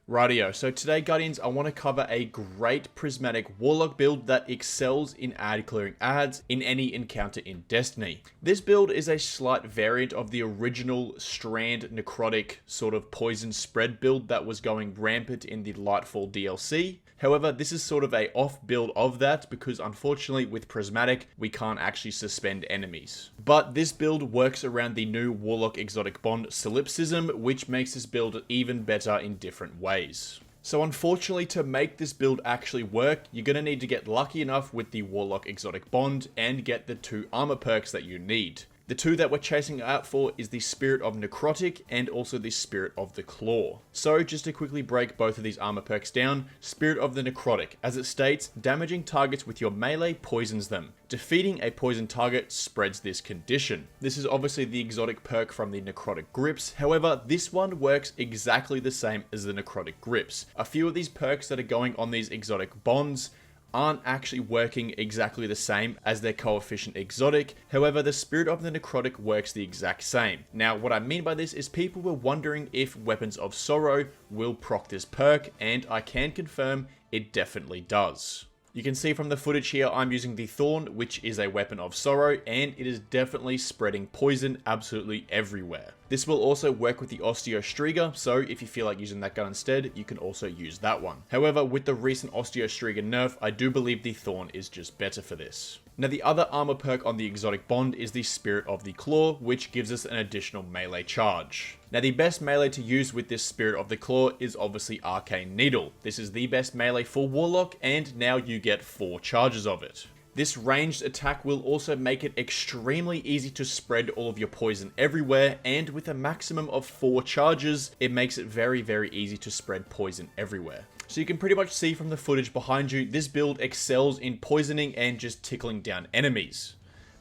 Rightio, so today Guardians, I want to cover a great Prismatic Warlock build that excels in ad clearing ads in any encounter in Destiny. This build is a slight variant of the original strand necrotic sort of poison spread build that was going rampant in the Lightfall DLC. However, this is sort of a off build of that because unfortunately with Prismatic, we can't actually suspend enemies. But this build works around the new Warlock Exotic Bond Solipsism, which makes this build even better in different ways. So unfortunately, to make this build actually work, you're going to need to get lucky enough with the Warlock Exotic Bond and get the 2 armor perks that you need. The 2 that we're chasing out for is the Spirit of Necrotic and also the Spirit of the Claw. So just to quickly break both of these armor perks down, Spirit of the Necrotic, as it states, damaging targets with your melee poisons them. Defeating a poison target spreads this condition. This is obviously the exotic perk from the Necrotic Grips, however, this one works exactly the same as the Necrotic Grips. A few of these perks that are going on these exotic bonds aren't actually working exactly the same as their coefficient exotic. However, the Spirit of the Necrotic works the exact same. Now, what I mean by this is people were wondering if Weapons of Sorrow will proc this perk, and I can confirm it definitely does. You can see from the footage here, I'm using the Thorn, which is a weapon of sorrow, and it is definitely spreading poison absolutely everywhere. This will also work with the Osteostriga, so if you feel like using that gun instead, you can also use that one. However, with the recent Osteostriga nerf, I do believe the Thorn is just better for this. Now, the other armor perk on the Exotic Bond is the Spirit of the Claw, which gives us an additional melee charge. Now, the best melee to use with this Spirit of the Claw is obviously Arcane Needle. This is the best melee for Warlock, and now you get 4 charges of it. This ranged attack will also make it extremely easy to spread all of your poison everywhere, and with a maximum of 4 charges, it makes it very, very easy to spread poison everywhere. So you can pretty much see from the footage behind you, this build excels in poisoning and just tickling down enemies.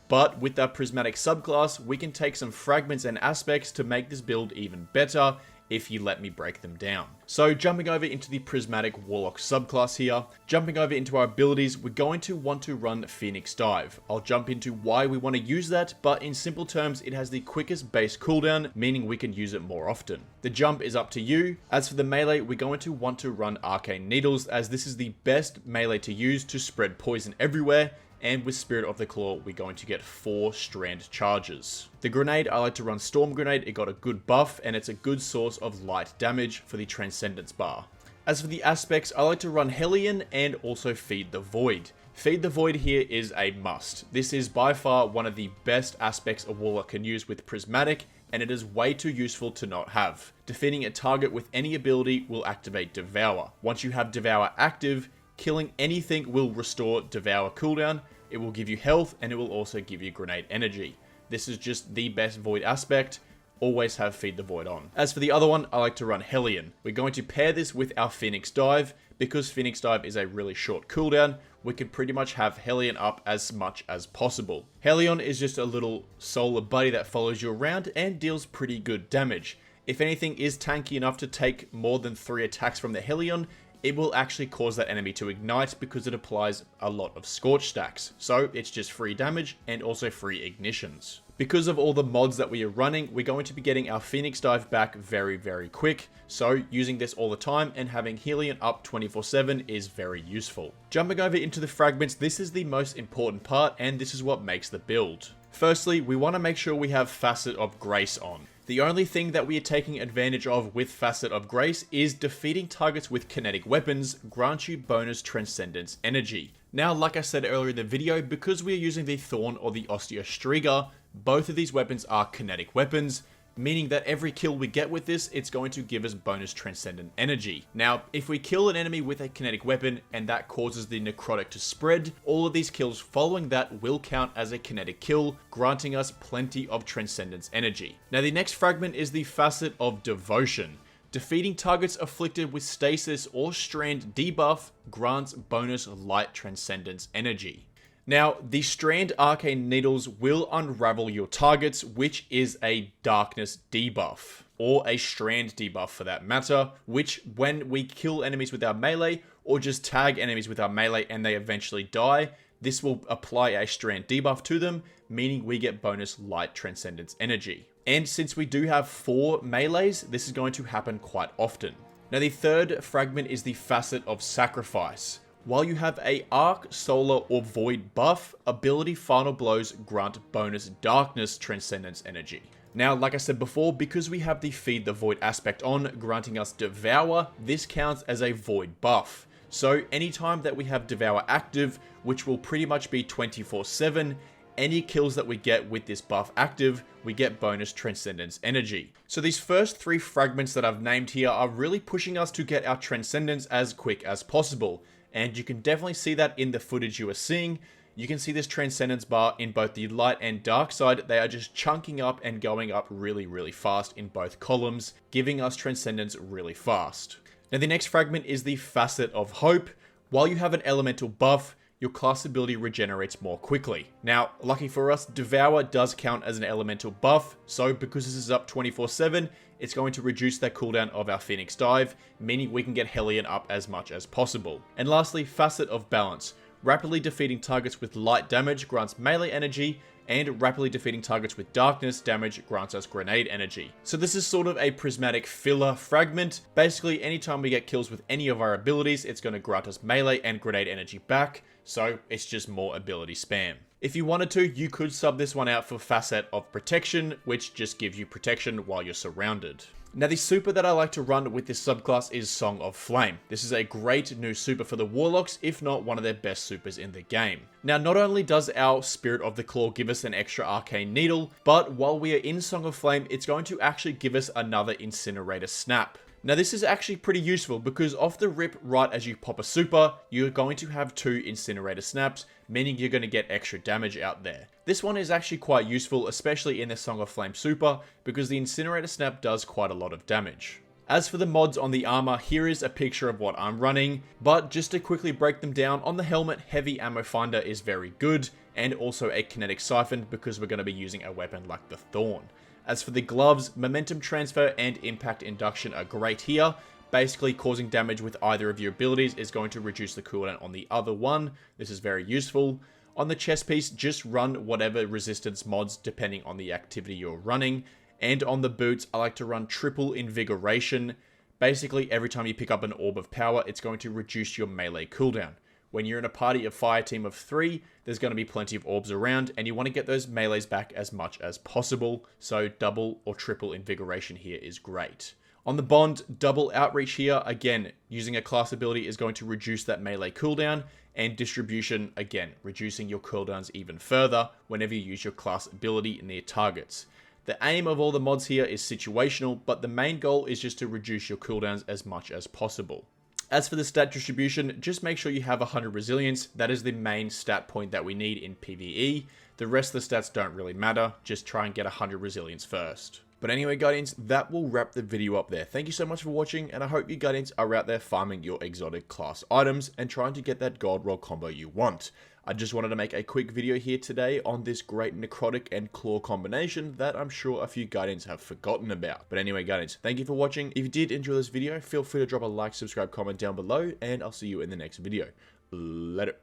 But with that Prismatic subclass, we can take some fragments and aspects to make this build even better, if you let me break them down. So jumping over into the Prismatic Warlock subclass here, jumping over into our abilities, we're going to want to run Phoenix Dive. I'll jump into why we want to use that, but in simple terms, it has the quickest base cooldown, meaning we can use it more often. The jump is up to you. As for the melee, we're going to want to run Arcane Needles, as this is the best melee to use to spread poison everywhere, and with Spirit of the Claw, we're going to get 4 strand charges. The grenade, I like to run Storm Grenade. It got a good buff, and it's a good source of light damage for the Transcendence bar. As for the aspects, I like to run Hellion and also Feed the Void. Feed the Void here is a must. This is by far one of the best aspects a Warlock can use with Prismatic, and it is way too useful to not have. Defeating a target with any ability will activate Devour. Once you have Devour active, killing anything will restore Devour cooldown, it will give you health, and it will also give you grenade energy. This is just the best Void aspect. Always have Feed the Void on. As for the other one, I like to run Hellion. We're going to pair this with our Phoenix Dive. Because Phoenix Dive is a really short cooldown, we can pretty much have Hellion up as much as possible. Hellion is just a little solar buddy that follows you around and deals pretty good damage. If anything is tanky enough to take more than 3 attacks from the Hellion, it will actually cause that enemy to ignite because it applies a lot of Scorch stacks. So it's just free damage and also free ignitions. Because of all the mods that we are running, we're going to be getting our Phoenix Dive back very, very quick. So using this all the time and having Hellion up 24/7 is very useful. Jumping over into the fragments, this is the most important part, and this is what makes the build. Firstly, we want to make sure we have Facet of Grace on. The only thing that we are taking advantage of with Facet of Grace is defeating targets with kinetic weapons grant you bonus Transcendence energy. Now, like I said earlier in the video, because we are using the Thorn or the Osteostriga, both of these weapons are kinetic weapons, meaning that every kill we get with this, it's going to give us bonus Transcendent energy. Now, if we kill an enemy with a kinetic weapon and that causes the necrotic to spread, all of these kills following that will count as a kinetic kill, granting us plenty of Transcendence energy. Now, the next fragment is the Facet of Devotion. Defeating targets afflicted with stasis or strand debuff grants bonus light Transcendence energy. Now, the Strand Arcane Needles will unravel your targets, which is a Darkness debuff, or a Strand debuff for that matter, which when we kill enemies with our melee, or just tag enemies with our melee and they eventually die, this will apply a Strand debuff to them, meaning we get bonus light Transcendence energy. And since we do have 4 melees, this is going to happen quite often. Now the third fragment is the Facet of Sacrifice. While you have a Arc, Solar, or Void buff, ability Final Blows grant bonus Darkness Transcendence energy. Now, like I said before, because we have the Feed the Void aspect on, granting us Devour, this counts as a Void buff. So anytime that we have Devour active, which will pretty much be 24/7, any kills that we get with this buff active, we get bonus Transcendence energy. So these first three fragments that I've named here are really pushing us to get our Transcendence as quick as possible. And you can definitely see that in the footage you are seeing. You can see this Transcendence bar in both the light and dark side. They are just chunking up and going up really fast in both columns, giving us Transcendence really fast. Now the next fragment is the Facet of Hope. While you have an elemental buff, your class ability regenerates more quickly. Now, lucky for us, Devour does count as an elemental buff, so because this is up 24/7, it's going to reduce that cooldown of our Phoenix Dive, meaning we can get Hellion up as much as possible. And lastly, Facet of Balance. Rapidly defeating targets with light damage grants melee energy, and rapidly defeating targets with darkness damage grants us grenade energy. So this is sort of a prismatic filler fragment. Basically, anytime we get kills with any of our abilities, it's going to grant us melee and grenade energy back, so it's just more ability spam. If you wanted to, you could sub this one out for Facet of Protection, which just gives you protection while you're surrounded. Now the super that I like to run with this subclass is Song of Flame. This is a great new super for the Warlocks, if not one of their best supers in the game. Now not only does our Spirit of the Claw give us an extra arcane needle, but while we are in Song of Flame, it's going to actually give us another Incinerator Snap. Now this is actually pretty useful because off the rip, right as you pop a super, you're going to have 2 Incinerator Snaps, meaning you're going to get extra damage out there. This one is actually quite useful, especially in the Song of Flame super, because the Incinerator Snap does quite a lot of damage. As for the mods on the armor, here is a picture of what I'm running, but just to quickly break them down, on the helmet, Heavy Ammo Finder is very good, and also a Kinetic Siphon because we're going to be using a weapon like the Thorn. As for the gloves, Momentum Transfer and Impact Induction are great here. Basically, causing damage with either of your abilities is going to reduce the cooldown on the other one. This is very useful. On the chest piece, just run whatever resistance mods depending on the activity you're running. And on the boots, I like to run Triple Invigoration. Basically, every time you pick up an Orb of Power, it's going to reduce your melee cooldown. When you're in a party of fire team of 3, there's going to be plenty of orbs around, and you want to get those melees back as much as possible, so double or triple invigoration here is great. On the Bond, double outreach here, again, using a class ability is going to reduce that melee cooldown, and distribution, again, reducing your cooldowns even further whenever you use your class ability near targets. The aim of all the mods here is situational, but the main goal is just to reduce your cooldowns as much as possible. As for the stat distribution, just make sure you have 100 resilience. That is the main stat point that we need in PvE. The rest of the stats don't really matter. Just try and get 100 resilience first. But anyway, Guardians, that will wrap the video up there. Thank you so much for watching, and I hope you Guardians are out there farming your exotic class items and trying to get that gold roll combo you want. I just wanted to make a quick video here today on this great necrotic and claw combination that I'm sure a few Guardians have forgotten about. But anyway, Guardians, thank you for watching. If you did enjoy this video, feel free to drop a like, subscribe, comment down below, and I'll see you in the next video. Later.